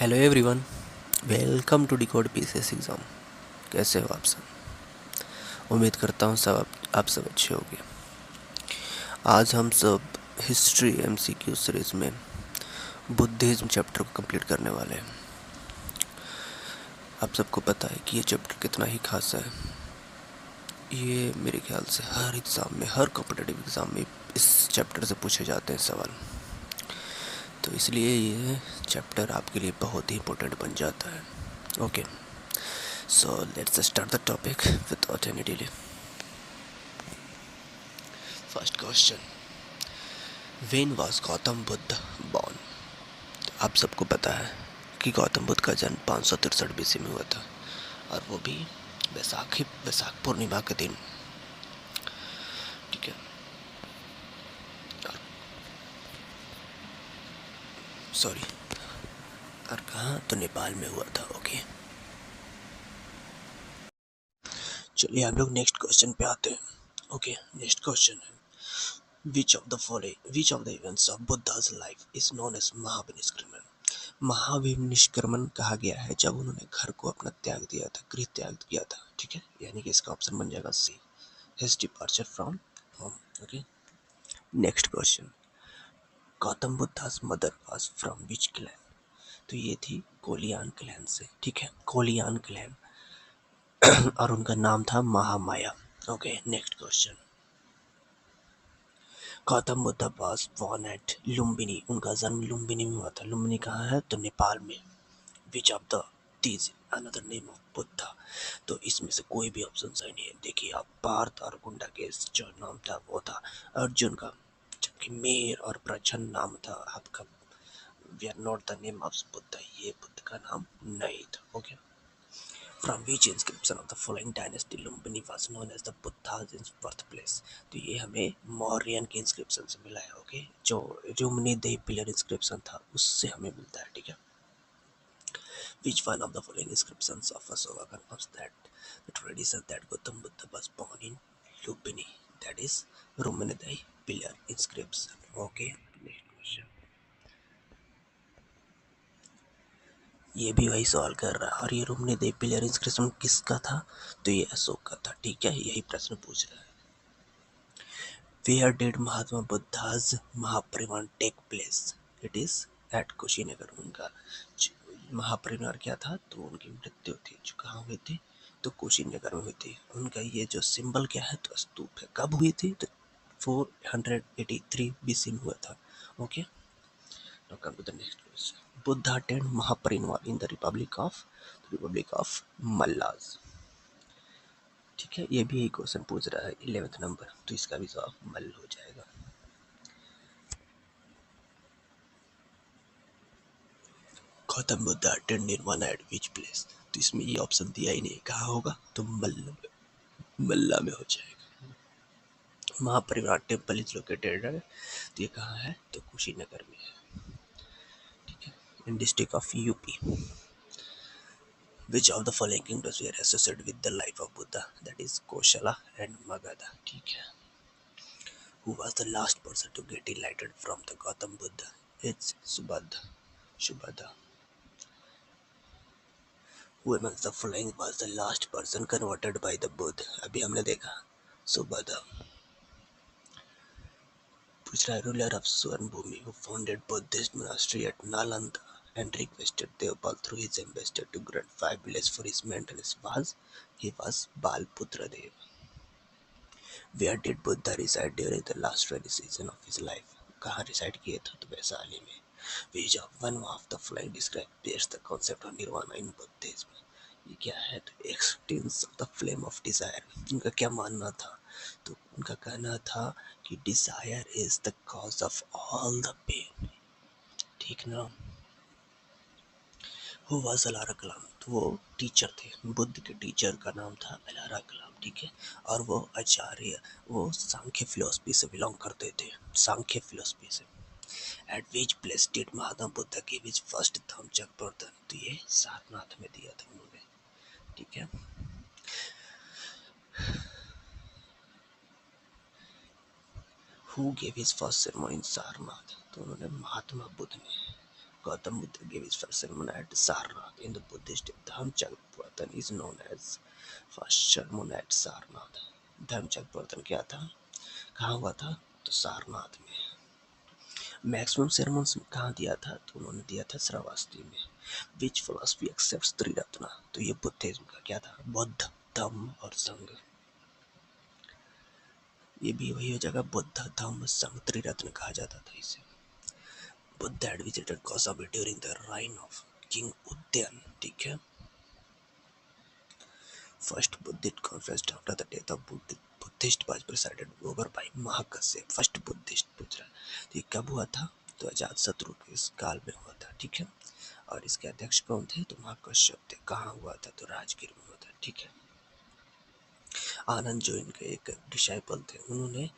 Hello everyone, welcome to decode PCS exam. कैसे हो आप सब? उम्मीद करता हूँ आप सब अच्छे होंगे। आज हम सब हिस्ट्री एमसीक्यू सीरीज़ में बुद्धिज़्म चैप्टर को कंप्लीट करने वाले हैं। आप सबको पता है कि ये चैप्टर कितना ही खास है। ये मेरे ख्याल से हर एग्ज़ाम में, हर कॉम्पिटिटिव एग्ज़ाम में इस चैप्टर से पूछे जाते हैं सवाल। तो इसलिए ये चैप्टर आपके लिए बहुत ही इम्पोर्टेंट बन जाता है। Okay, so let's start the topic without any delay. First question, when was Gautam Buddha born? आप सबको पता है कि गौतम बुद्ध का जन्म 563 बीसी में हुआ था, और वो भी वैशाख पूर्णिमा के दिन। ठीक है, सॉरी, और कहाँ? तो नेपाल में हुआ था। ओके, चलिए हम लोग नेक्स्ट क्वेश्चन पे आते हैं। ओके, नेक्स्ट क्वेश्चन है, which of the events of Buddha's life is known as महाविनिष्क्रमण? महाविनिष्क्रमण कहा गया है जब उन्होंने घर को अपना त्याग दिया था, गृह त्याग किया था। ठीक है, यानी कि इसका ऑप्शन बन जाएगा C, his departure from home. Okay, next question, Gautam Buddha's mother was from which clan? तो ये थी कोलियान क्लैन से। ठीक है, कोलियान क्लैन, और उनका नाम था Mahamaya. Okay, next question, Gautam Buddha was born at Lumbini, उनका जन्म लुम्बिनी में हुआ था। लुम्बिनी कहाँ है? तो नेपाल में। Which of the these another name of Buddha? तो इसमें से कोई भी ऑप्शन सही नहीं है। देखिए आप, पार्थ और गुंडा के जो नाम था वो था अर्जुन का, जबकि मेर और प्रचन नाम था आपका। We are not the name of Buddha, ये बुद्ध का नाम नहीं था। Okay, From which inscription of the following dynasty Lumbini was known as the Buddha's birthplace? तो ये हमें मौर्यन के इंस्क्रिप्शन से मिला है। ओके, जो रुमनी देव पिलर इंस्क्रिप्शन था उससे हमें मिलता है। ठीक है, which one of the following inscriptions of Asoka confirms that the tradition that Gautam Buddha was born in Lumbini, that is Rumani Dev pillar inscription. Okay, next question, ये भी वही सवाल कर रहा है, और ये रुमनी देव पिलर इंस्क्रिप्शन किसका था? तो ये अशोक का था। ठीक है, यही प्रश्न पूछ रहा है। Where did Mahatma बुद्धा's Mahaparinirvan take place? It is at Kushinagar. उनका महापरिनिर्वाण क्या था? तो उनकी मृत्यु थी जो कहाँ हुई थी? तो कुशीनगर में हुई थी। उनका ये जो सिंबल क्या है? तो स्तूप है। कब हुई थी? तो 483 बीसी में हुआ था। Okay, now come to the next question. Buddha attained Mahaparinirvan in the Republic of Mallas. ठीक है, ये भी एक क्वेश्चन पूछ रहा है 11th नंबर, तो इसका भी जवाब मल्ल हो जाएगा। Gautam Buddha attend nirvana at which place? तो इसमें ये ऑप्शन दिया ही नहीं, कहाँ होगा? तो मल्ला में हो जाएगा। महापरिवार टेम्पल इज लोकेटेड है, तो ये कहाँ है? तो कुशीनगर में है। ठीक है, in district of UP. Which of the following kingdoms were associated with the life of Buddha? That is Koshala and Magadha. ठीक है, who was the last person to get enlightened from the Gautam Buddha? It's Subhadra. Who amongst the following was the last person converted by the Buddha? अभी हमने देखा Subhadra. पूछ रहा है, ruler of Swarnbhumi who founded Buddhist monastery at Nalanda and requested Devpal through his ambassador to grant 5 villages for his maintenance was Balputra Dev. Where did Buddha reside during the last rainy season of his life? कहाँ reside किए थे? तो वैशाली में। Which of one of the following describe best the concept of nirvana in Buddhism? ये क्या है? तो extinction of the flame of desire. उनका क्या मानना था? तो उनका कहना था कि desire is the cause of all the pain. ठीक ना? वो वाज अलारा कलाम, तो वो टीचर थे। बुद्ध के टीचर का नाम था अलारा कलाम। ठीक है, और वो आचार्य, वो सांख्य फिलोसफी से बिलोंग करते थे, सांख्य फिलोसफी से। Eight which place did Mahatma Buddha give his first Dhammachakra Pravartan? तो ये सारनाथ में दिया था उन्होंने। ठीक है, who gave his first sermon इन सारनाथ? तो उन्होंने महात्मा बुद्ध ने Gautam Buddha gave his first sermon at Sarnath in the Buddhist Dhammachakra is known as first sermon at Sarnath. Dhammachakra क्या था, कहाँ हुआ था, तो सारनाथ में। मैक्सिमम सेरेमोन्स कहाँ दिया था, तो उन्होंने दिया था श्रावस्ती में। विच फिलोसफी एक्सेप्ट्स त्रिरत्न, तो ये बुद्धिज्म का क्या था, बुद्ध धम्म और संघ। ये भी वही हो जाएगा, बुद्ध धम्म संघ त्रिरत्न कहा जाता था इसे। Buddha had visited Kosabi during the reign of King Udyan, ठीक है। First Buddhist conference after the death of Buddhist was presided over by Mahakasyap। First Buddhist पूछ रहा है, तो ये कब हुआ था, तो अजात शत्रु के इस काल में हुआ था, ठीक है। और इसके अध्यक्ष कौन थे, तो महाकश्यप थे। कहाँ हुआ था, तो राजगीर में हुआ था, ठीक है। आनंद जो इनके एक डिसाइपल थे, उन्होंने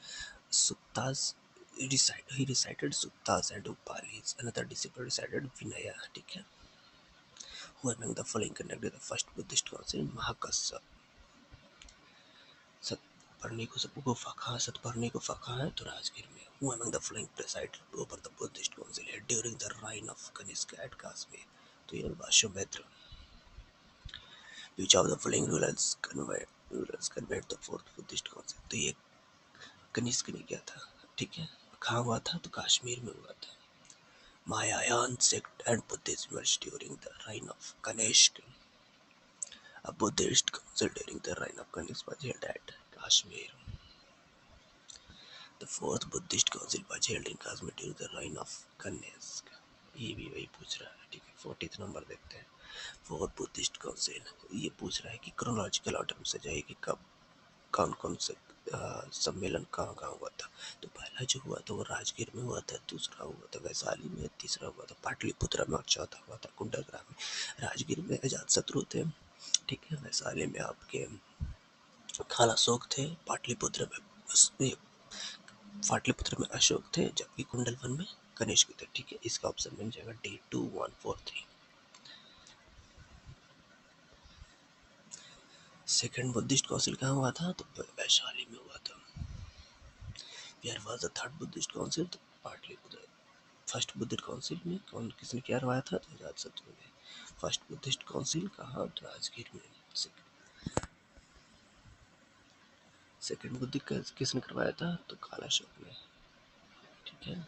सुत्तास he recited suttas and upalis. Another disciple recited Vinaya, ठीक है। Who among the following conducted the first Buddhist council? Mahakasyap। सतपर्णी को सब गुफा कहाँ, सतपर्णी गुफा कहाँ है, तो राजगीर में। Who among the following presided over the Buddhist council during the reign of Kanishka at Kashmir? तो ये अश्वमेध। Which of the following rulers convened the fourth Buddhist council? तो ये कनिष्क ने किया था, ठीक है। कहाँ हुआ था, तो कश्मीर में हुआ था। Mahayana sect and Buddhism merged during the reign of Kanishka. A Buddhist council during the reign of Kanishka was held at Kashmir. The fourth Buddhist council was held in Kashmir during the reign of Kanishka। ये भी वही पूछ रहा है, ठीक है। 40th number देखते हैं। फोर्थ बुद्धिस्ट काउंसिल, ये पूछ रहा है कि क्रोनोलॉजिकल ऑर्डर में से जाए कि कब कौन कौन से सम्मेलन कहाँ कहाँ हुआ था। तो पहला जो हुआ था वो राजगीर में हुआ था, दूसरा हुआ था वैशाली में, तीसरा हुआ था पाटलिपुत्र में और चौथा हुआ था कुंडलग्राम में। राजगीर में अजात शत्रु थे, ठीक है। वैशाली में आपके कालाशोक थे, पाटलिपुत्र में अशोक थे, जबकि कुंडलवन में कनिष्क थे, ठीक है। इसका ऑप्शन मिल जाएगा D2143। सेकेंड बुद्धिस्ट काउंसिल कहाँ हुआ था, तो वैशाली में हुआ था। Where was the third Buddhist council, तो पाटलिपुत्र। फर्स्ट बुद्धिस्ट काउंसिल में कौन किसने क्या करवाया था, तो अजात शत्रु ने। फर्स्ट बुद्धिस्ट काउंसिल कहाँ, तो राजगीर में। सेकेंड बुद्धिस्ट किसने करवाया था, तो कालाशोक ने, ठीक है।